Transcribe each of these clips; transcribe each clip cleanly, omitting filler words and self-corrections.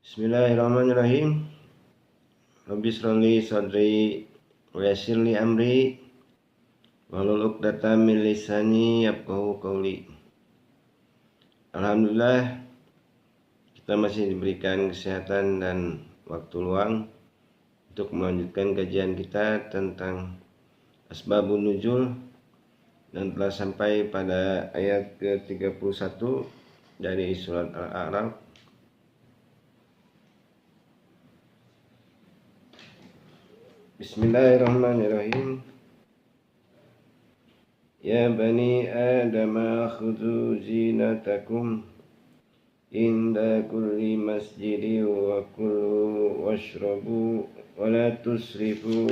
Bismillahirrahmanirrahim. Rabbi shrah li sadri wa yassir li amri wahlul 'uqdatam min lisani yafqahu qawli. Alhamdulillah, kita masih diberikan kesehatan dan waktu luang untuk melanjutkan kajian kita tentang asbabun nuzul dan telah sampai pada ayat ke-31 dari surat Al-A'raf. Bismillahirrahmanirrahim. Ya bani Adam khudhu zinatakum inda kulli masjidi wa kulu washrabu wa la tusrifu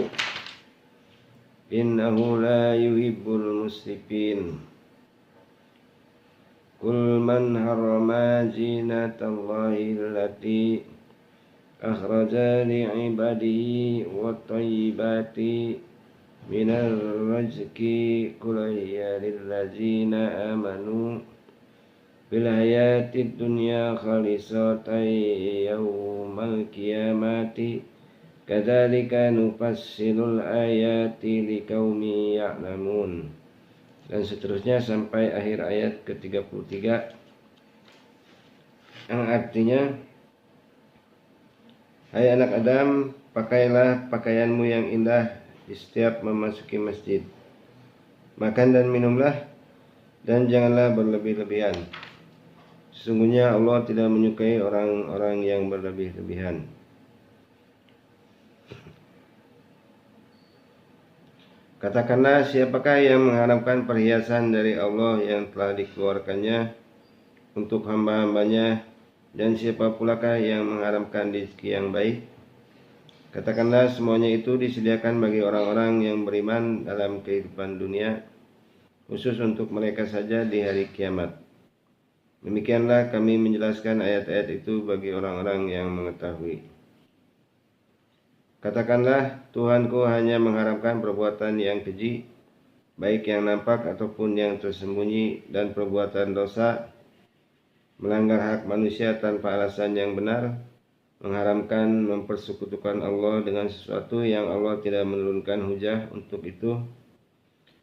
innahu la yuhibbul musrifin. Qul man harrama zinatallahi allati akhraja li'ibadihi wa tayyibati minal rizqi qul hiya lillazina amanu bil hayatid dunya khalisatan yawmal qiyamati kadzalika nufassilul ayati liqaumi ya'lamun, dan seterusnya sampai akhir ayat ke-33 yang artinya, hai anak Adam, pakailah pakaianmu yang indah di setiap memasuki masjid. Makan dan minumlah, dan janganlah berlebih-lebihan. Sesungguhnya Allah tidak menyukai orang-orang yang berlebih-lebihan. Katakanlah, siapakah yang mengharapkan perhiasan dari Allah yang telah dikeluarkannya untuk hamba-hambanya, dan siapa pulakah yang mengharapkan rezeki yang baik? Katakanlah, semuanya itu disediakan bagi orang-orang yang beriman dalam kehidupan dunia, khusus untuk mereka saja di hari kiamat. Demikianlah kami menjelaskan ayat-ayat itu bagi orang-orang yang mengetahui. Katakanlah, Tuhanku hanya mengharapkan perbuatan yang keji, baik yang nampak ataupun yang tersembunyi, dan perbuatan dosa, melanggar hak manusia tanpa alasan yang benar, mengharamkan mempersekutukan Allah dengan sesuatu yang Allah tidak menurunkan hujah untuk itu,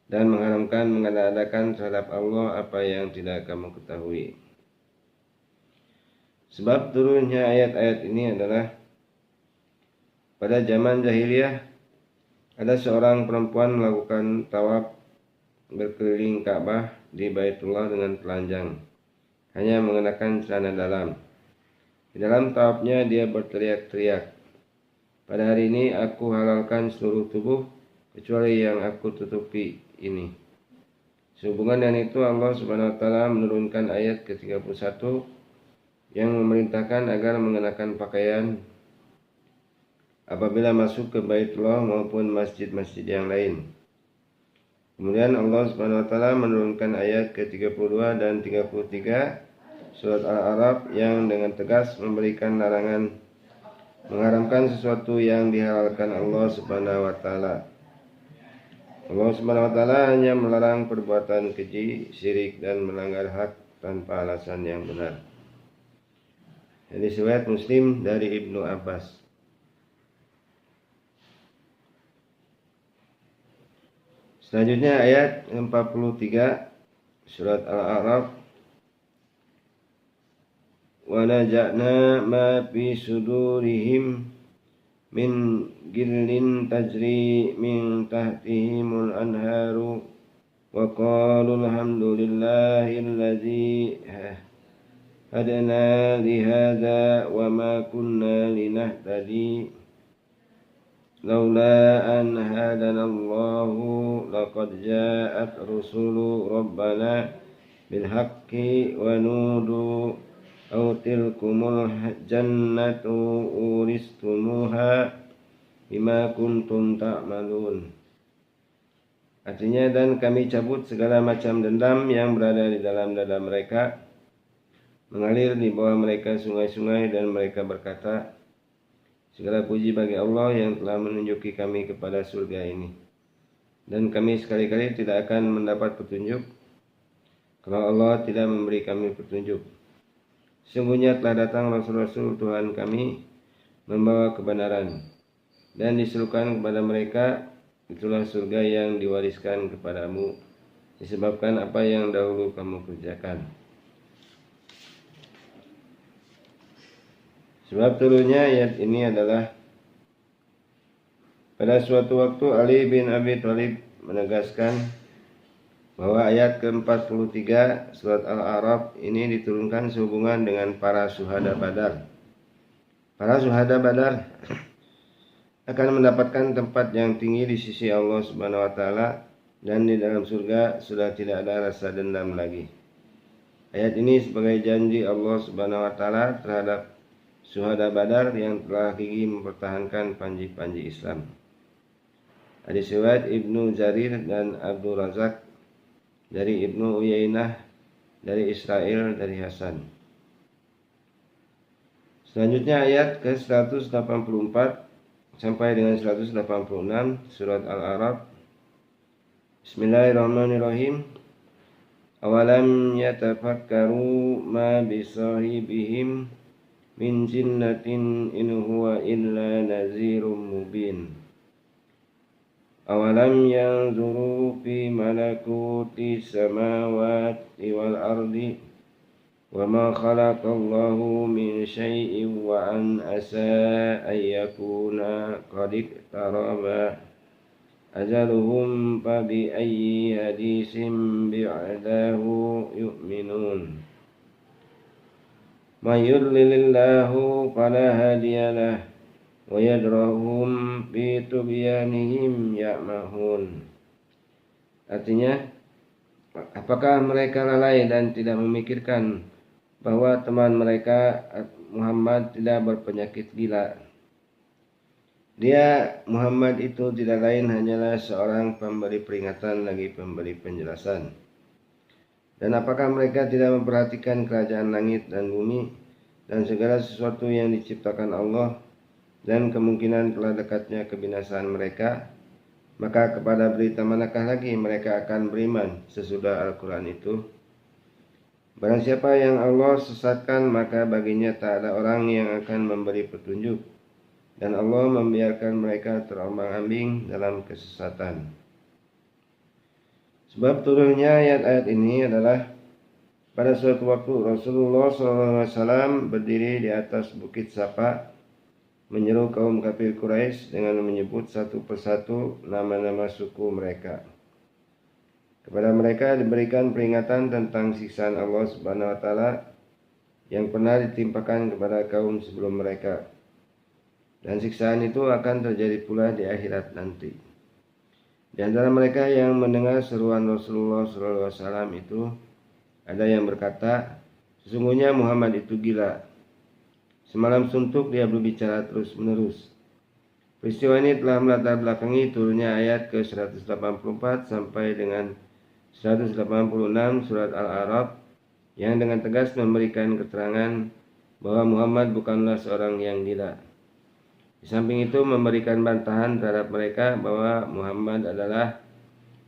dan mengharamkan mengada-adakan terhadap Allah apa yang tidak kamu ketahui. Sebab turunnya ayat-ayat ini adalah pada zaman jahiliyah ada seorang perempuan melakukan tawaf berkeliling Ka'bah di Baitullah dengan telanjang, hanya mengenakan celana dalam. Di dalam tawafnya dia berteriak-teriak, pada hari ini aku halalkan seluruh tubuh kecuali yang aku tutupi ini. Sehubungan dengan itu Allah Subhanahu wa taala menurunkan ayat ke-31 yang memerintahkan agar mengenakan pakaian apabila masuk ke Baitullah maupun masjid-masjid yang lain. Kemudian Allah Subhanahu wa taala menurunkan ayat ke-32 dan 33 surat Al-A'raf yang dengan tegas memberikan larangan mengharamkan sesuatu yang dihalalkan Allah Subhanahu wa taala. Allah Subhanahu wa taala hanya melarang perbuatan keji, syirik, dan melanggar hak tanpa alasan yang benar. Hadis riwayat Muslim dari Ibnu Abbas. Selanjutnya ayat 43 surat Al-A'raf. Wa naja'na ma fi sudurihim min gillin tajri min tahtihimul anharu wa qalu alhamdulillahi alladzi hadana li hadza wa ma kunna linahtadi laula an hadana Allahu laqad ja'at rusulu rabbana bil haqqi wa nudu aw tilkumul jannatu uristumuha bima kuntum ta'malun. Artinya, dan kami cabut segala macam dendam yang berada di dalam dada mereka, mengalir di bawah mereka sungai-sungai, dan mereka berkata, segala puji bagi Allah yang telah menunjuki kami kepada surga ini, dan kami sekali-kali tidak akan mendapat petunjuk kalau Allah tidak memberi kami petunjuk. Sungguhnya telah datang Rasul-Rasul Tuhan kami membawa kebenaran, dan diserukan kepada mereka, itulah surga yang diwariskan kepadamu disebabkan apa yang dahulu kamu kerjakan. Sebab turunnya ayat ini adalah pada suatu waktu Ali bin Abi Thalib menegaskan bahwa ayat ke-43 surat Al-A'raf ini diturunkan sehubungan dengan para syuhada Badar. Para syuhada Badar akan mendapatkan tempat yang tinggi di sisi Allah Subhanahu wa taala, dan di dalam surga sudah tidak ada rasa dendam lagi. Ayat ini sebagai janji Allah Subhanahu wa taala terhadap syuhada Badar yang telah gigih mempertahankan panji-panji Islam. Hadis riwayat Ibnu Jarir dan Abdul Razak dari Ibnu Uyainah dari Israel dari Hasan. Selanjutnya ayat ke-184 sampai dengan 186 surat Al-A'raf. Bismillahirrahmanirrahim. Awalam yatafakkaru ma bisahibihim min jinnatin in huwa illa nazirum mubin. Awalam yanzuru fi malakuti samawati wal ardi wa ma khalaqallahu min syai'in wa an asa ayyakuna qad iqtaraba ajaluhum fa bi ayyi hadisin bi'adahu yu'minun. May yudlilillahu fala hadiyalah wa yadrahum fi tubyanihim ya'mahun. Artinya, apakah mereka lalai dan tidak memikirkan bahwa teman mereka Muhammad tidak berpenyakit gila? Dia Muhammad itu tidak lain hanyalah seorang pemberi peringatan lagi pemberi penjelasan. Dan apakah mereka tidak memperhatikan kerajaan langit dan bumi dan segala sesuatu yang diciptakan Allah, dan kemungkinan telah dekatnya kebinasaan mereka? Maka kepada berita manakah lagi mereka akan beriman sesudah Al-Quran itu? Barang siapa yang Allah sesatkan, maka baginya tak ada orang yang akan memberi petunjuk, dan Allah membiarkan mereka terombang-ambing dalam kesesatan. Sebab turunnya ayat-ayat ini adalah pada suatu waktu Rasulullah SAW berdiri di atas bukit Safa, menyeru kaum kafir Quraisy dengan menyebut satu persatu nama-nama suku mereka. Kepada mereka diberikan peringatan tentang siksaan Allah Subhanahu wa taala yang pernah ditimpakan kepada kaum sebelum mereka. Dan siksaan itu akan terjadi pula di akhirat nanti. Di antara mereka yang mendengar seruan Rasulullah SAW itu, ada yang berkata, sesungguhnya Muhammad itu gila. Semalam suntuk dia berbicara terus-menerus. Peristiwa ini telah melatar belakangi turunnya ayat ke-184 sampai dengan 186 surat Al-A'raf yang dengan tegas memberikan keterangan bahwa Muhammad bukanlah seorang yang gila. Di samping itu memberikan bantahan terhadap mereka bahwa Muhammad adalah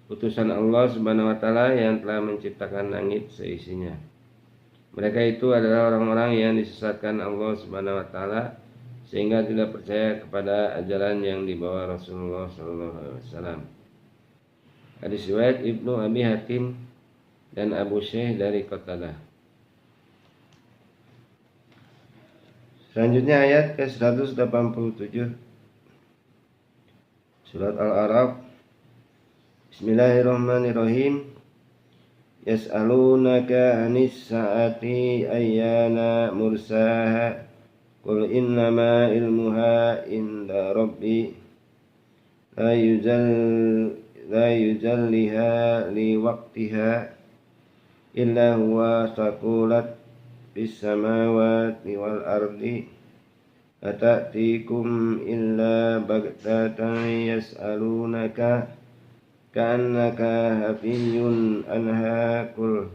utusan Allah Subhanahu wa taala yang telah menciptakan langit seisinya. Mereka itu adalah orang-orang yang disesatkan Allah Subhanahu wa taala sehingga tidak percaya kepada ajaran yang dibawa Rasulullah SAW. Hadis riwayat Ibnu Abi Hatim dan Abu Syekh dari Qatadah. Selanjutnya ayat ke-187 surat Al-A'raf. Bismillahirrahmanirrahim. Yas'alunaka 'anis sa'ati ayyana mursaha qul innama ilmuha inda rabbi la yujalliha li waqtiha illa huwa saqulat fis samawati wal ardi atatikum illa baghtatan yas'alunaka ka'annaka hafiyun anha qul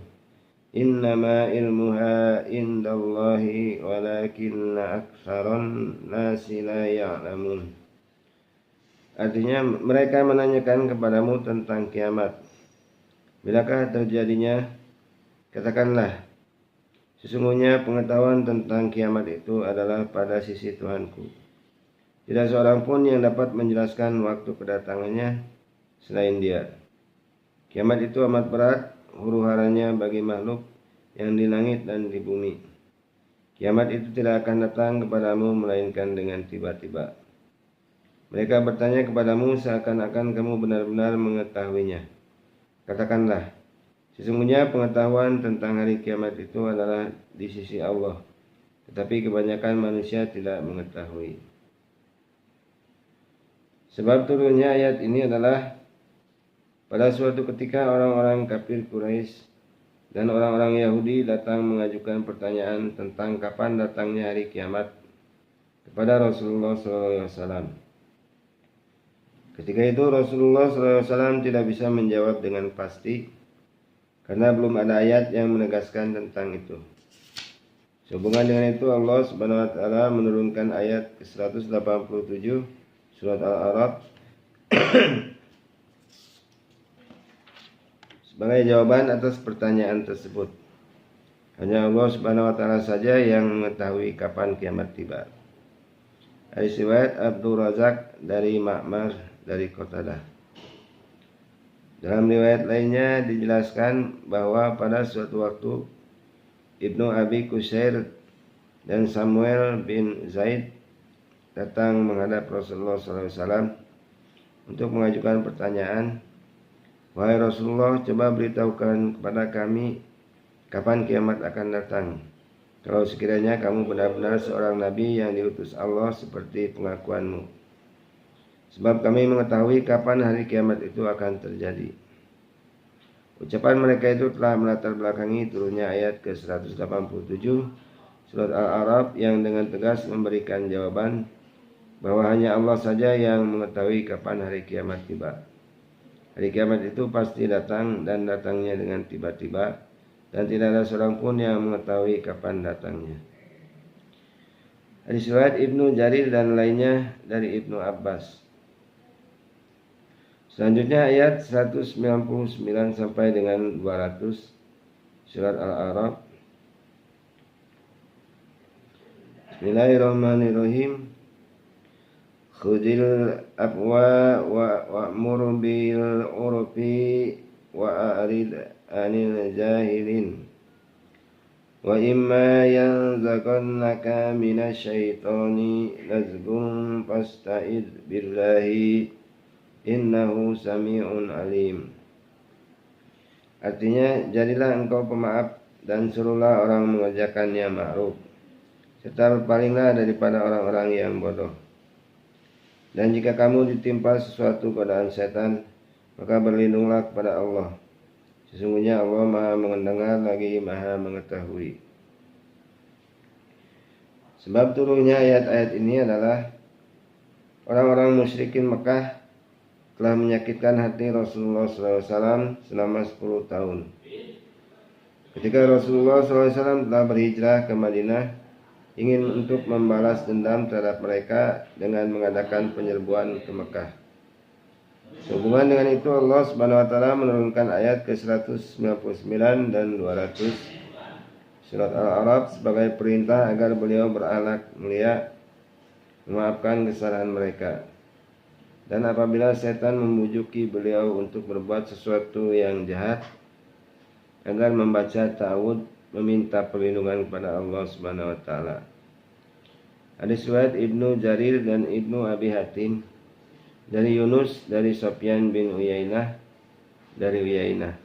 innama ilmuha indallahi walakinna aktsaran nasi la ya'lamun. Artinya, mereka menanyakan kepadamu tentang kiamat. Bilakah terjadinya? Katakanlah, Sesungguhnya pengetahuan tentang kiamat itu adalah pada sisi Tuhanku. Tidak seorang pun yang dapat menjelaskan waktu kedatangannya selain Dia. Kiamat itu amat berat huru-haranya bagi makhluk yang di langit dan di bumi. Kiamat itu tidak akan datang kepadamu melainkan dengan tiba-tiba. Mereka bertanya kepadamu seakan-akan kamu benar-benar mengetahuinya. Katakanlah, sesungguhnya pengetahuan tentang hari kiamat itu adalah di sisi Allah, tetapi kebanyakan manusia tidak mengetahui. Sebab turunnya ayat ini adalah pada suatu ketika orang-orang kafir Quraisy dan orang-orang Yahudi datang mengajukan pertanyaan tentang kapan datangnya hari kiamat kepada Rasulullah SAW. Ketika itu Rasulullah SAW tidak bisa menjawab dengan pasti karena belum ada ayat yang menegaskan tentang itu. Sehubungan dengan itu Allah Subhanahu wa taala menurunkan ayat ke-187 surat Al-A'raf sebagai jawaban atas pertanyaan tersebut. Hanya Allah Subhanahu wa taala saja yang mengetahui kapan kiamat tiba. Hadis riwayat Abdul Razak dari Ma'mar dari Qatadah. Dalam riwayat lainnya dijelaskan bahwa pada suatu waktu Ibnu Abi Qusair dan Samuel bin Zaid datang menghadap Rasulullah SAW untuk mengajukan pertanyaan, "Wahai Rasulullah, coba beritahukan kepada kami kapan kiamat akan datang. Kalau sekiranya kamu benar-benar seorang nabi yang diutus Allah seperti pengakuanmu. Sebab kami mengetahui kapan hari kiamat itu akan terjadi." Ucapan mereka itu telah melatar belakangi turunnya ayat ke-187 surat Al-A'raf yang dengan tegas memberikan jawaban bahwa hanya Allah saja yang mengetahui kapan hari kiamat tiba. Hari kiamat itu pasti datang dan datangnya dengan tiba-tiba, dan tidak ada seorang pun yang mengetahui kapan datangnya. Hadis riwayat Ibnu Jarir dan lainnya dari Ibnu Abbas. Selanjutnya ayat 199 sampai dengan 200 surat Al-A'raf. Bismillahirrahmanirrahim. Khudil afwa wa'mur bil urfi wa'arid anil jahilin. Wa imma yanzaghannaka minasyaitani nazghun fasta'id billahi innahu sami'un alim. Artinya, jadilah engkau pemaaf dan suruhlah orang mengerjakan yang ma'ruf, serta berpalinglah daripada orang-orang yang bodoh. Dan jika kamu ditimpa sesuatu godaan setan, maka berlindunglah kepada Allah. Sesungguhnya Allah Maha mendengar lagi Maha mengetahui. Sebab turunnya ayat-ayat ini adalah orang-orang musyrikin Mekah telah menyakitkan hati Rasulullah SAW selama 10 tahun. Ketika Rasulullah SAW telah berhijrah ke Madinah, ingin untuk membalas dendam terhadap mereka dengan mengadakan penyerbuan ke Mekah. Sehubungan dengan itu Allah Subhanahu wa taala menurunkan ayat ke-199 dan 200 surat Al-A'raf sebagai perintah agar beliau berakhlak mulia, memaafkan kesalahan mereka. Dan apabila setan membujuki beliau untuk berbuat sesuatu yang jahat, agar membaca ta'awud, meminta perlindungan kepada Allah Subhanahu wa taala. Hadis riwayat Ibnu Jarir dan Ibnu Abi Hatim dari Yunus dari Sufyan bin Uyainah dari Uyainah.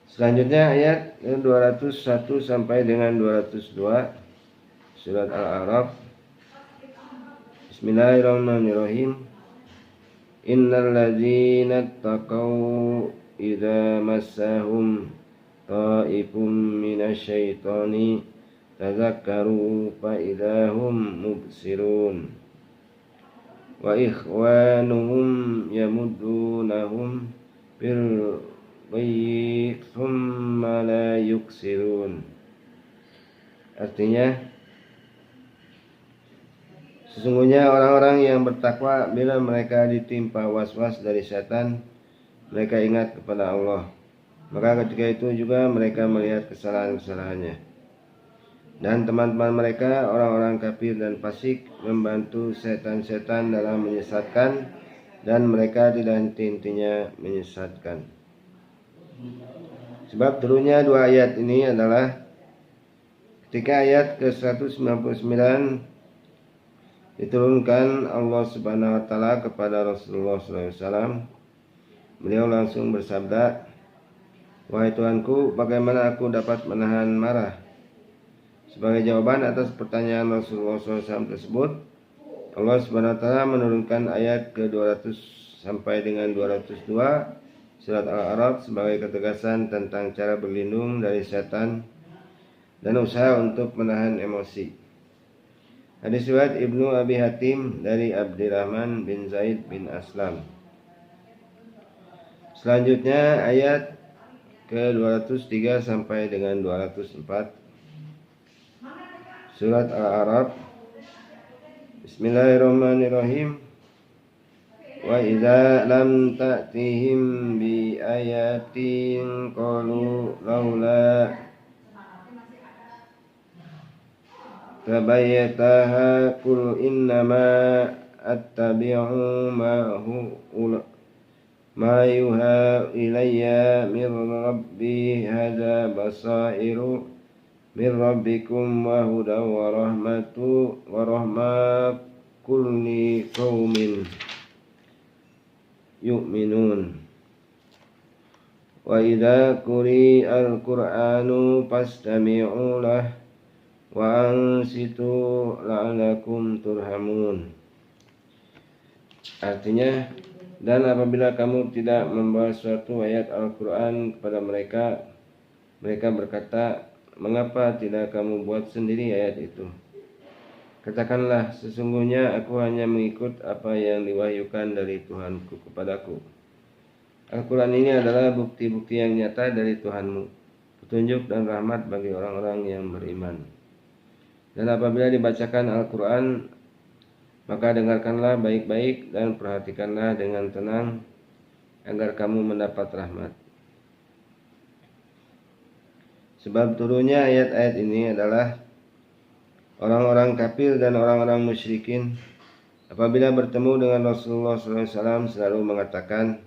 Selanjutnya ayat 201 sampai dengan 202 surat Al-A'raf. Bismillahirrahmanirrahim. Innal ladzina taqaw idza massahum ta'ifum minasyaitani tadzakkaru fa idahum mubsirun wa ikhwanuhum yamuddunahum bil ghayyi thumma la yuksirun. Artinya, sesungguhnya orang-orang yang bertakwa bila mereka ditimpa was-was dari setan, mereka ingat kepada Allah. Maka ketika itu juga mereka melihat kesalahan-kesalahannya. Dan teman-teman mereka, orang-orang kafir dan fasik, membantu setan-setan dalam menyesatkan, dan mereka tidak henti-hentinya menyesatkan. Sebab turunnya dua ayat ini adalah ketika ayat ke-199 diturunkan Allah Subhanahu wa taala kepada Rasulullah SAW. Beliau langsung bersabda, "Wahai Tuhanku, bagaimana aku dapat menahan marah?" Sebagai jawaban atas pertanyaan Rasulullah SAW tersebut, Allah Subhanahu wa taala menurunkan ayat ke-200 sampai dengan 202 surat Al-A'raf sebagai ketegasan tentang cara berlindung dari setan dan usaha untuk menahan emosi. Hadis riwayat Ibnu Abi Hatim dari Abdurrahman bin Zaid bin Aslam. Selanjutnya ayat ke-203 sampai dengan 204 surat Al-A'raf. Bismillahirrahmanirrahim. Wa idza lam ta'tihim bi ayatin qalu laula tabayyataha qul innama attabi'u ma yuha ilayya min rabbi hadza basairu min rabbikum wa hudaw wa rahmat kulli qaumin yu'minun. Wa idza quri'al qur'anu fastami'u lahu wa ansitu la'alakum turhamun. Artinya, dan apabila kamu tidak membawa suatu ayat Al-Quran kepada mereka, mereka berkata, mengapa tidak kamu buat sendiri ayat itu? Katakanlah, sesungguhnya aku hanya mengikut apa yang diwahyukan dari Tuhanku kepadaku. Al-Quran ini adalah bukti-bukti yang nyata dari Tuhanmu, petunjuk dan rahmat bagi orang-orang yang beriman. Dan apabila dibacakan Al-Quran, maka dengarkanlah baik-baik dan perhatikanlah dengan tenang agar kamu mendapat rahmat. Sebab turunnya ayat-ayat ini adalah orang-orang kafir dan orang-orang musyrikin apabila bertemu dengan Rasulullah SAW selalu mengatakan,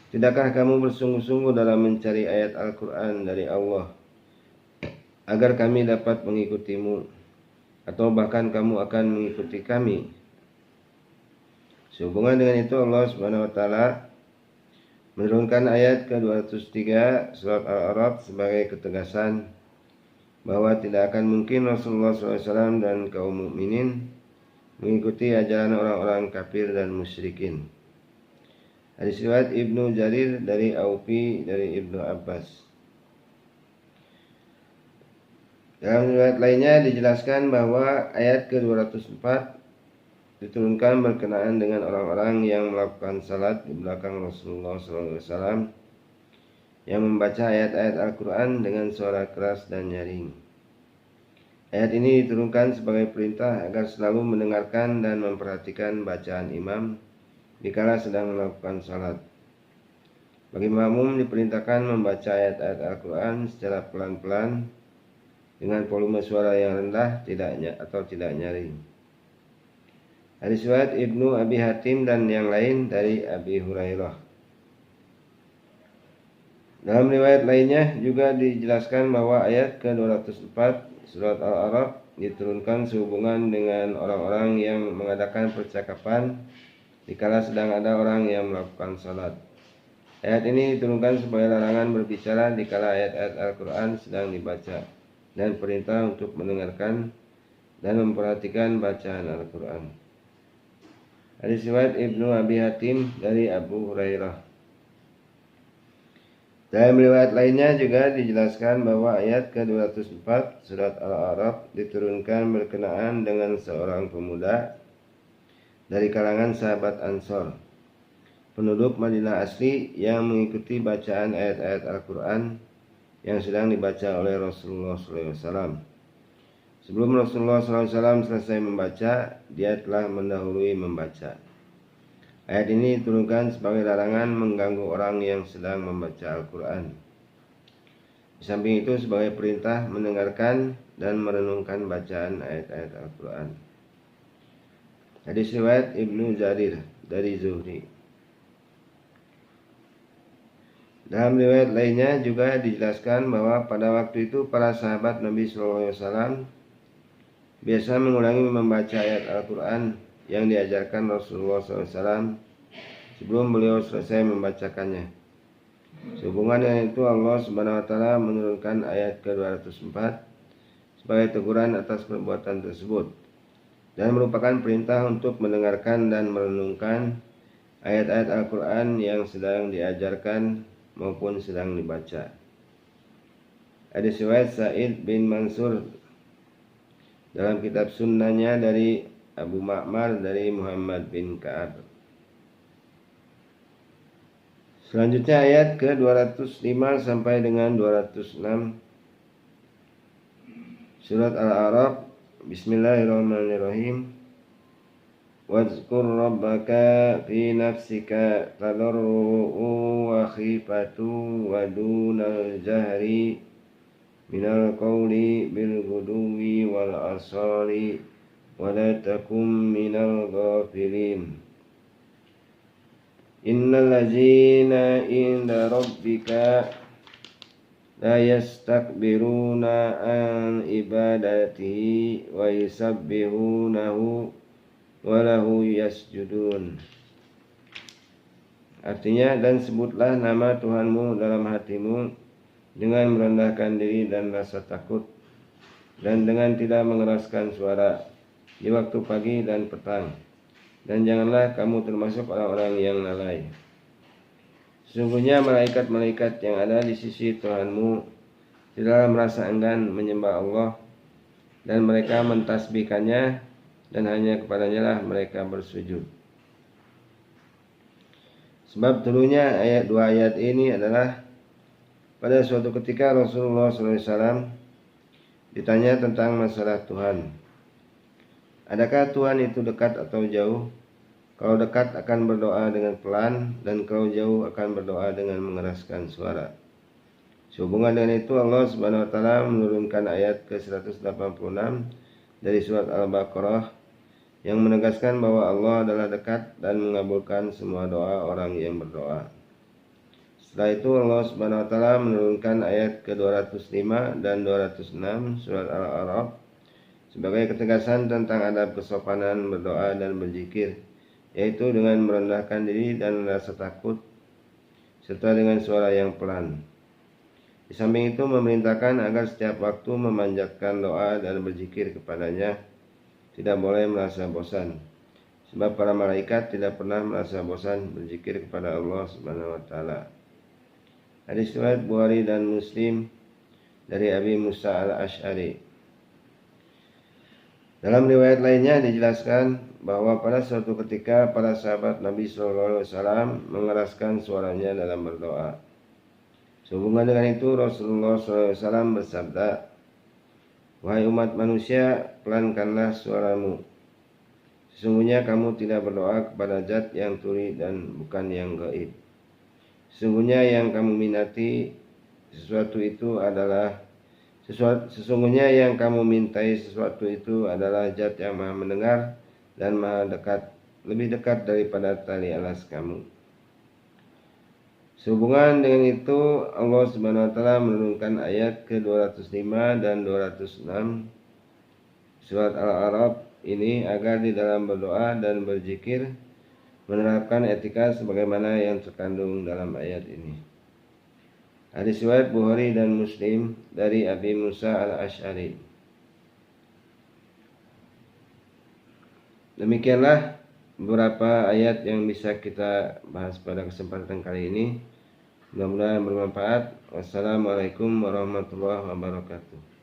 tidakkah kamu bersungguh-sungguh dalam mencari ayat Al-Quran dari Allah agar kami dapat mengikutimu, atau bahkan kamu akan mengikuti kami? Sehubungan dengan itu Allah Subhanahu wa taala menurunkan ayat ke-203 surat Al-A'raf sebagai ketegasan bahwa tidak akan mungkin Rasulullah SAW dan kaum mukminin mengikuti ajaran orang-orang kafir dan musyrikin. Hadis riwayat Ibnu Jarir dari Aufi dari Ibnu Abbas. Dalam riwayat lainnya dijelaskan bahwa ayat ke-204 diturunkan berkenaan dengan orang-orang yang melakukan salat di belakang Rasulullah SAW yang membaca ayat-ayat Al-Quran dengan suara keras dan nyaring. Ayat ini diturunkan sebagai perintah agar selalu mendengarkan dan memperhatikan bacaan imam dikala sedang melakukan salat. Bagi makmum diperintahkan membaca ayat-ayat Al-Quran secara pelan-pelan dengan volume suara yang rendah tidak nyaring. Hadis riwayat Ibnu Abi Hatim dan yang lain dari Abi Hurairah. Dalam riwayat lainnya juga dijelaskan bahwa ayat ke-204 surat Al-A'raf diturunkan sehubungan dengan orang-orang yang mengadakan percakapan dikala sedang ada orang yang melakukan salat. Ayat ini diturunkan sebagai larangan berbicara dikala ayat-ayat Al-Quran sedang dibaca, dan perintah untuk mendengarkan dan memperhatikan bacaan Al-Quran. Hadis riwayat Ibnu Abi Hatim dari Abu Hurairah. Dalam riwayat lainnya juga dijelaskan bahwa ayat ke-204 surat Al-A'raf diturunkan berkenaan dengan seorang pemuda dari kalangan sahabat Ansor, penduduk Madinah asli yang mengikuti bacaan ayat-ayat Al-Quran yang sedang dibaca oleh Rasulullah SAW. Sebelum Rasulullah SAW selesai membaca, dia telah mendahului membaca. Ayat ini diturunkan sebagai larangan mengganggu orang yang sedang membaca Al-Quran. Di samping itu sebagai perintah mendengarkan dan merenungkan bacaan ayat-ayat Al-Quran. Hadis riwayat Ibnu Jarir dari Zuhri. Dalam riwayat lainnya juga dijelaskan bahwa pada waktu itu para sahabat Nabi SAW biasa mengulangi membaca ayat Al-Quran yang diajarkan Rasulullah SAW sebelum beliau selesai membacakannya. Sehubungan dengan itu Allah Subhanahu wa taala menurunkan ayat ke-204 sebagai teguran atas perbuatan tersebut dan merupakan perintah untuk mendengarkan dan merenungkan ayat-ayat Al-Quran yang sedang diajarkan maupun sedang dibaca. Hadis riwayat Sa'id bin Mansur dalam kitab sunnahnya dari Abu Ma'mar dari Muhammad bin Ka'ab. Selanjutnya ayat ke-205 sampai dengan 206 Surat Al-A'raf. Bismillahirrahmanirrahim. Wazkur rabbaka fi nafsika tadarru'u wa khifatu wa dunal jahri minal qawli bil ghuduwi wal asali wa la takum minal ghafilin. Innal ladzina inda rabbika la yastakbiruna an ibadatihi wa yusabbihunahu wa lahu yasjudun. Artinya, dan sebutlah nama Tuhanmu dalam hatimu dengan merendahkan diri dan rasa takut, dan dengan tidak mengeraskan suara di waktu pagi dan petang, dan janganlah kamu termasuk orang-orang yang lalai. Sesungguhnya malaikat-malaikat yang ada di sisi Tuhanmu tidaklah merasa enggan menyembah Allah, dan mereka mentasbihkannya, dan hanya kepadanya lah mereka bersujud. Sebab turunnya dua ayat ini adalah pada suatu ketika Rasulullah SAW ditanya tentang masalah Tuhan. Adakah Tuhan itu dekat atau jauh? Kalau dekat akan berdoa dengan pelan, dan kalau jauh akan berdoa dengan mengeraskan suara. Sehubungan dengan itu Allah Subhanahu wa taala menurunkan ayat ke-186 dari surat Al-Baqarah yang menegaskan bahwa Allah adalah dekat dan mengabulkan semua doa orang yang berdoa. Setelah itu Allah Subhanahu wa taala menurunkan ayat ke-205 dan 206 surat Al-A'raf sebagai ketegasan tentang adab kesopanan berdoa dan berzikir, yaitu dengan merendahkan diri dan rasa takut serta dengan suara yang pelan. Di samping itu memerintahkan agar setiap waktu memanjatkan doa dan berzikir kepadanya, tidak boleh merasa bosan, sebab para malaikat tidak pernah merasa bosan berzikir kepada Allah Subhanahu wa taala. Hadis riwayat Bukhari dan Muslim dari Abi Musa al-Asy'ari. Dalam riwayat lainnya dijelaskan bahwa pada suatu ketika para sahabat Nabi SAW mengeraskan suaranya dalam berdoa. Sehubungan dengan itu Rasulullah SAW bersabda, "Wahai umat manusia, pelankanlah suaramu. Sesungguhnya kamu tidak berdoa kepada zat yang tuli dan bukan yang gaib. Sesungguhnya yang kamu minati Sesungguhnya yang kamu mintai sesuatu itu adalah zat yang maha mendengar dan maha dekat, lebih dekat daripada tali alas kamu." Sehubungan dengan itu Allah Subhanahu wa taala menurunkan ayat ke-205 dan 206 surat Al-A'raf ini agar di dalam berdoa dan berzikir menerapkan etika sebagaimana yang terkandung dalam ayat ini. Hadis riwayat Bukhari dan Muslim dari Abi Musa al-Asy'ari. Demikianlah beberapa ayat yang bisa kita bahas pada kesempatan kali ini. Mudah-mudahan bermanfaat. Wassalamualaikum warahmatullahi wabarakatuh.